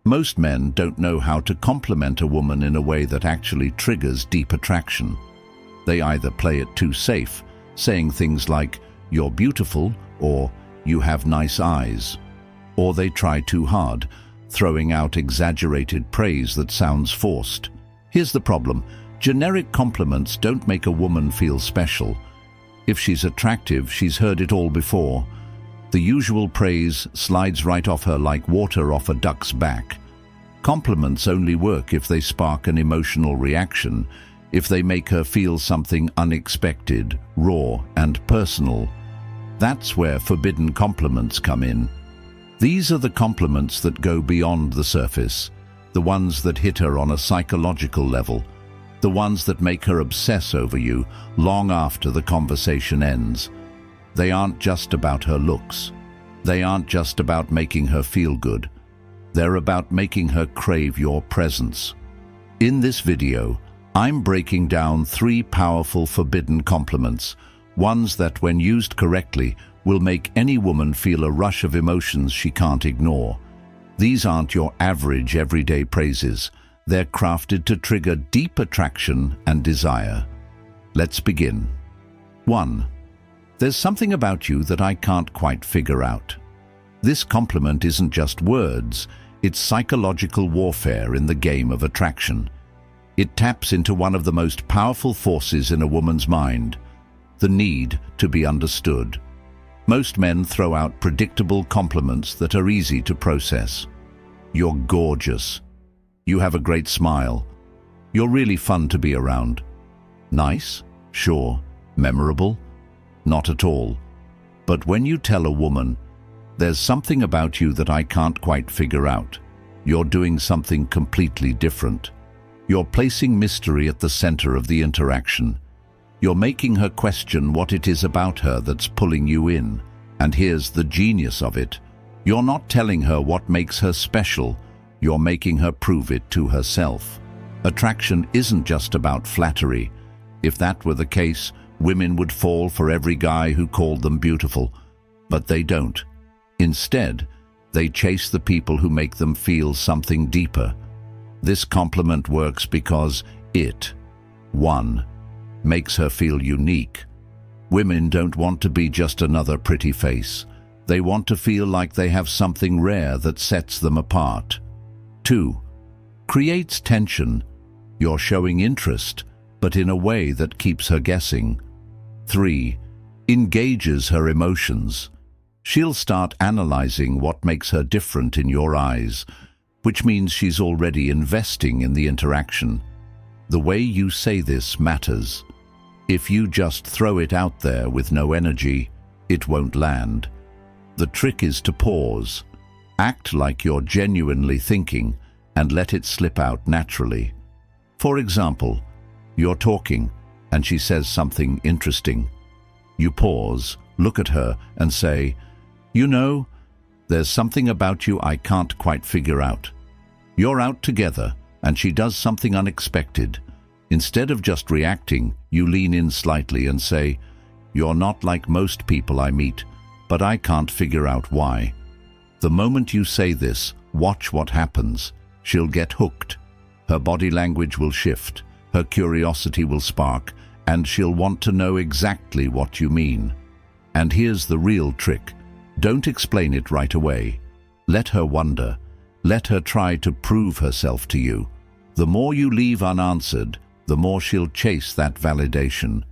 Most men don't know how to compliment a woman in a way that actually triggers deep attraction. They either play it too safe, saying things like, "You're beautiful," or "You have nice eyes." Or they try too hard, throwing out exaggerated praise that sounds forced. Here's the problem. Generic compliments don't make a woman feel special. If she's attractive, she's heard it all before. The usual praise slides right off her like water off a duck's back. Compliments only work if they spark an emotional reaction, if they make her feel something unexpected, raw, and personal. That's where forbidden compliments come in. These are the compliments that go beyond the surface, the ones that hit her on a psychological level, the ones that make her obsess over you long after the conversation ends. They aren't just about her looks. They aren't just about making her feel good. They're about making her crave your presence. In this video, I'm breaking down 3 powerful forbidden compliments, ones that, when used correctly, will make any woman feel a rush of emotions she can't ignore. These aren't your average everyday praises. They're crafted to trigger deep attraction and desire. Let's begin. 1. There's something about you that I can't quite figure out. This compliment isn't just words, it's psychological warfare in the game of attraction. It taps into one of the most powerful forces in a woman's mind, the need to be understood. Most men throw out predictable compliments that are easy to process. "You're gorgeous." "You have a great smile." "You're really fun to be around." Nice? Sure. Memorable? Not at all. But when you tell a woman, "There's something about you that I can't quite figure out," you're doing something completely different. You're placing mystery at the center of the interaction. You're making her question what it is about her that's pulling you in. And here's the genius of it. You're not telling her what makes her special. You're making her prove it to herself. Attraction isn't just about flattery. If that were the case, women would fall for every guy who called them beautiful. But they don't. Instead, they chase the people who make them feel something deeper. This compliment works because it, 1, makes her feel unique. Women don't want to be just another pretty face. They want to feel like they have something rare that sets them apart. 2, creates tension. You're showing interest, but in a way that keeps her guessing. 3, engages her emotions. She'll start analyzing what makes her different in your eyes, which means she's already investing in the interaction. The way you say this matters. If you just throw it out there with no energy, it won't land. The trick is to pause, act like you're genuinely thinking, and let it slip out naturally. For example, you're talking, and she says something interesting. You pause, look at her, and say, "You know, there's something about you I can't quite figure out." You're out together, and she does something unexpected. Instead of just reacting, you lean in slightly and say, "You're not like most people I meet, but I can't figure out why." The moment you say this, watch what happens. She'll get hooked. Her body language will shift, her curiosity will spark, and she'll want to know exactly what you mean. And here's the real trick. Don't explain it right away. Let her wonder. Let her try to prove herself to you. The more you leave unanswered, the more she'll chase that validation.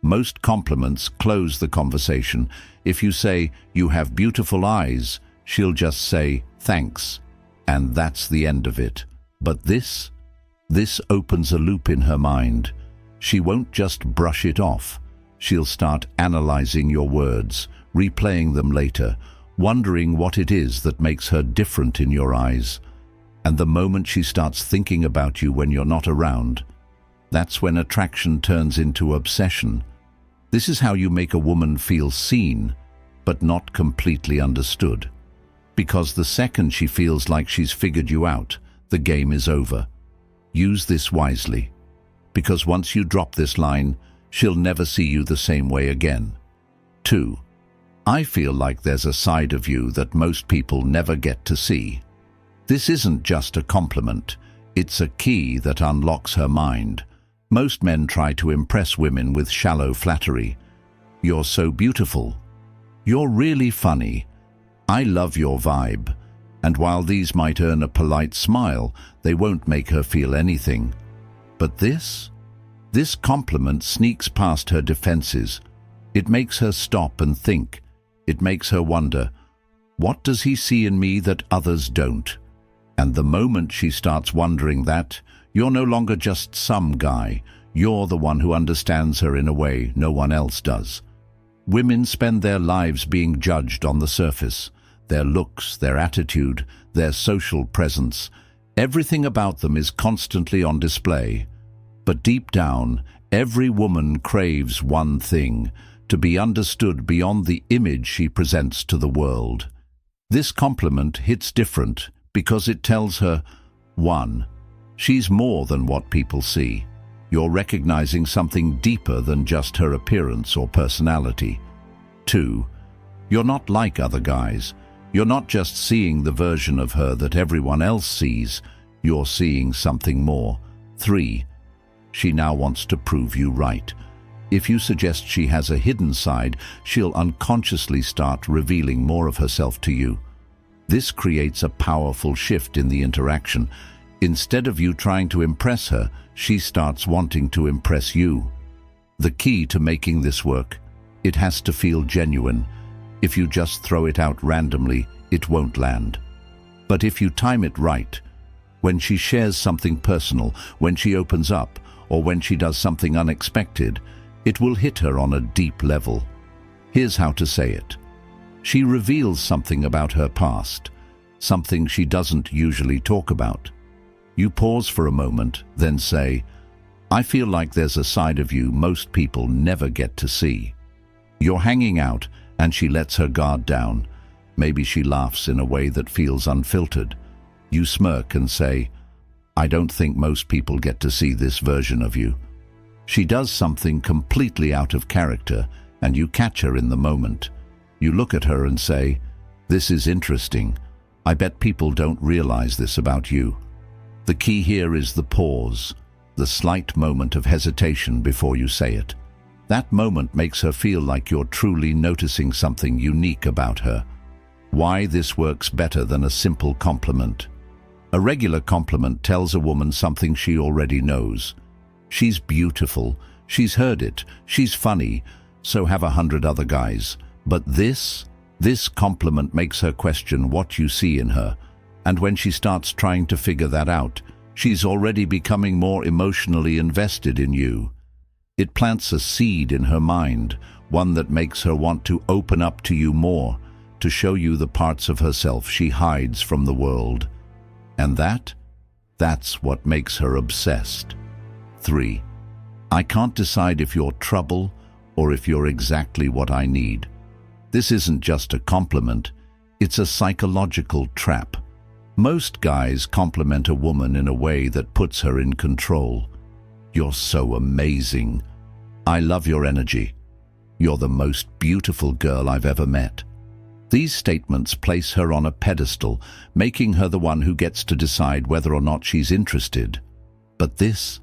Most compliments close the conversation. If you say, "You have beautiful eyes," she'll just say, "Thanks." And that's the end of it. But this opens a loop in her mind. She won't just brush it off. She'll start analyzing your words, replaying them later, wondering what it is that makes her different in your eyes. And the moment she starts thinking about you when you're not around, that's when attraction turns into obsession. This is how you make a woman feel seen, but not completely understood. Because the second she feels like she's figured you out, the game is over. Use this wisely, because once you drop this line, she'll never see you the same way again. 2. I feel like there's a side of you that most people never get to see. This isn't just a compliment, it's a key that unlocks her mind. Most men try to impress women with shallow flattery. "You're so beautiful." "You're really funny." "I love your vibe." And while these might earn a polite smile, they won't make her feel anything. But this compliment sneaks past her defenses. It makes her stop and think. It makes her wonder, what does he see in me that others don't? And the moment she starts wondering that, you're no longer just some guy. You're the one who understands her in a way no one else does. Women spend their lives being judged on the surface. Their looks, their attitude, their social presence. Everything about them is constantly on display. But deep down, every woman craves one thing, to be understood beyond the image she presents to the world. This compliment hits different because it tells her, 1. She's more than what people see. You're recognizing something deeper than just her appearance or personality. 2. You're not like other guys. You're not just seeing the version of her that everyone else sees. You're seeing something more. 3. She now wants to prove you right. If you suggest she has a hidden side, she'll unconsciously start revealing more of herself to you. This creates a powerful shift in the interaction. Instead of you trying to impress her, she starts wanting to impress you. The key to making this work, it has to feel genuine. If you just throw it out randomly, it won't land. But if you time it right, when she shares something personal, when she opens up, or when she does something unexpected, it will hit her on a deep level. Here's how to say it. She reveals something about her past, something she doesn't usually talk about. You pause for a moment, then say, "I feel like there's a side of you most people never get to see." You're hanging out, and she lets her guard down. Maybe she laughs in a way that feels unfiltered. You smirk and say, "I don't think most people get to see this version of you." She does something completely out of character, and you catch her in the moment. You look at her and say, "This is interesting. I bet people don't realize this about you." The key here is the pause, the slight moment of hesitation before you say it. That moment makes her feel like you're truly noticing something unique about her. Why this works better than a simple compliment. A regular compliment tells a woman something she already knows. She's beautiful, she's heard it, she's funny, so have 100 other guys. But this compliment makes her question what you see in her. And when she starts trying to figure that out, she's already becoming more emotionally invested in you. It plants a seed in her mind, one that makes her want to open up to you more, to show you the parts of herself she hides from the world. And that's what makes her obsessed. 3. I can't decide if you're trouble or if you're exactly what I need. This isn't just a compliment, it's a psychological trap. Most guys compliment a woman in a way that puts her in control. "You're so amazing." "I love your energy." "You're the most beautiful girl I've ever met." These statements place her on a pedestal, making her the one who gets to decide whether or not she's interested. But this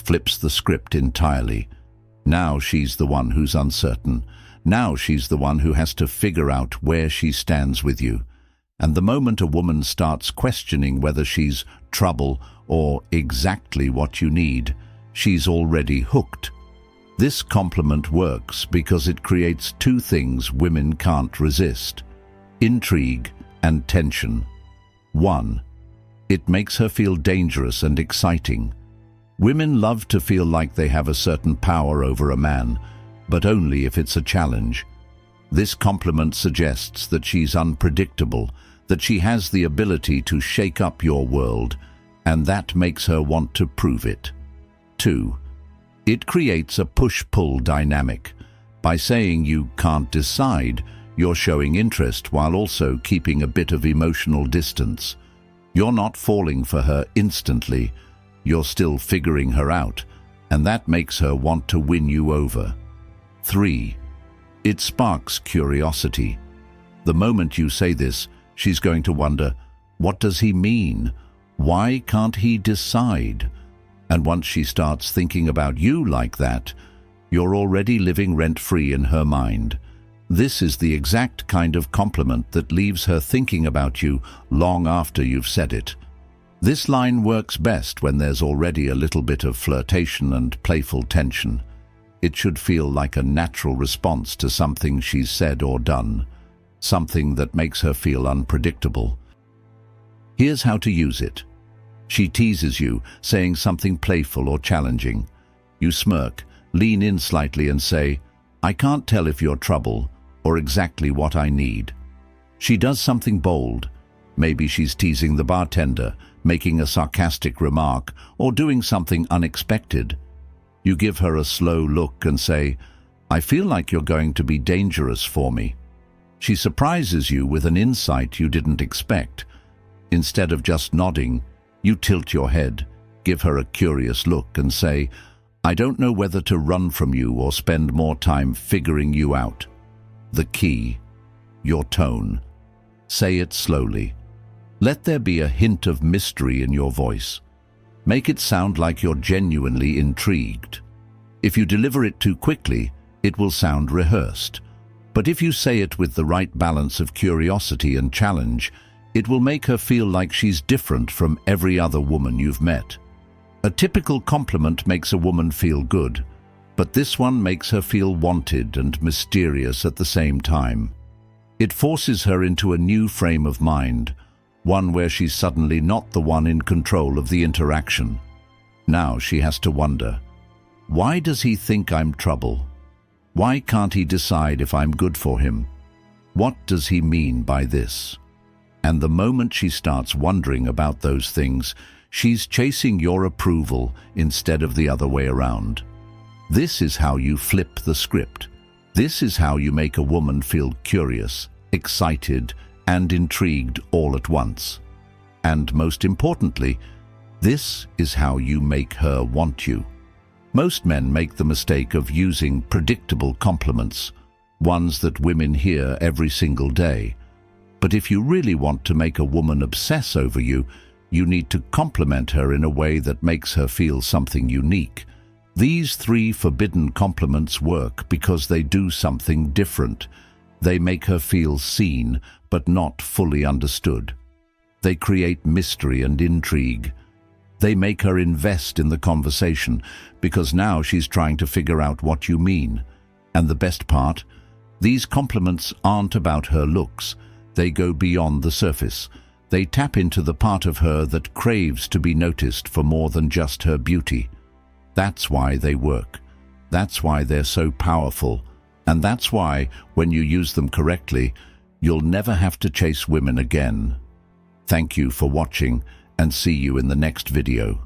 flips the script entirely. Now she's the one who's uncertain. Now she's the one who has to figure out where she stands with you. And the moment a woman starts questioning whether she's trouble or exactly what you need, she's already hooked. This compliment works because it creates two things women can't resist: intrigue and tension. 1. It makes her feel dangerous and exciting. Women love to feel like they have a certain power over a man, but only if it's a challenge. This compliment suggests that she's unpredictable, that she has the ability to shake up your world, and that makes her want to prove it. 2. It creates a push-pull dynamic. By saying you can't decide, you're showing interest while also keeping a bit of emotional distance. You're not falling for her instantly, you're still figuring her out, and that makes her want to win you over. 3. It sparks curiosity. The moment you say this, she's going to wonder, What does he mean? Why can't he decide? And once she starts thinking about you like that, you're already living rent-free in her mind. This is the exact kind of compliment that leaves her thinking about you long after you've said it. This line works best when there's already a little bit of flirtation and playful tension. It should feel like a natural response to something she's said or done, something that makes her feel unpredictable. Here's how to use it. She teases you, saying something playful or challenging. You smirk, lean in slightly and say, "I can't tell if you're trouble or exactly what I need." She does something bold. Maybe she's teasing the bartender, making a sarcastic remark, or doing something unexpected. You give her a slow look and say, "I feel like you're going to be dangerous for me." She surprises you with an insight you didn't expect. Instead of just nodding, you tilt your head, give her a curious look and say, "I don't know whether to run from you or spend more time figuring you out." The key, your tone. Say it slowly. Let there be a hint of mystery in your voice. Make it sound like you're genuinely intrigued. If you deliver it too quickly, it will sound rehearsed. But if you say it with the right balance of curiosity and challenge, it will make her feel like she's different from every other woman you've met. A typical compliment makes a woman feel good, but this one makes her feel wanted and mysterious at the same time. It forces her into a new frame of mind, one where she's suddenly not the one in control of the interaction. Now she has to wonder, why does he think I'm trouble? Why can't he decide if I'm good for him? What does he mean by this? And the moment she starts wondering about those things, she's chasing your approval instead of the other way around. This is how you flip the script. This is how you make a woman feel curious, excited, and intrigued all at once. And most importantly, this is how you make her want you. Most men make the mistake of using predictable compliments, ones that women hear every single day. But if you really want to make a woman obsess over you, you need to compliment her in a way that makes her feel something unique. These 3 forbidden compliments work because they do something different. They make her feel seen, but not fully understood. They create mystery and intrigue. They make her invest in the conversation, because now she's trying to figure out what you mean. And the best part? These compliments aren't about her looks. They go beyond the surface. They tap into the part of her that craves to be noticed for more than just her beauty. That's why they work. That's why they're so powerful. And that's why, when you use them correctly, you'll never have to chase women again. Thank you for watching, and see you in the next video.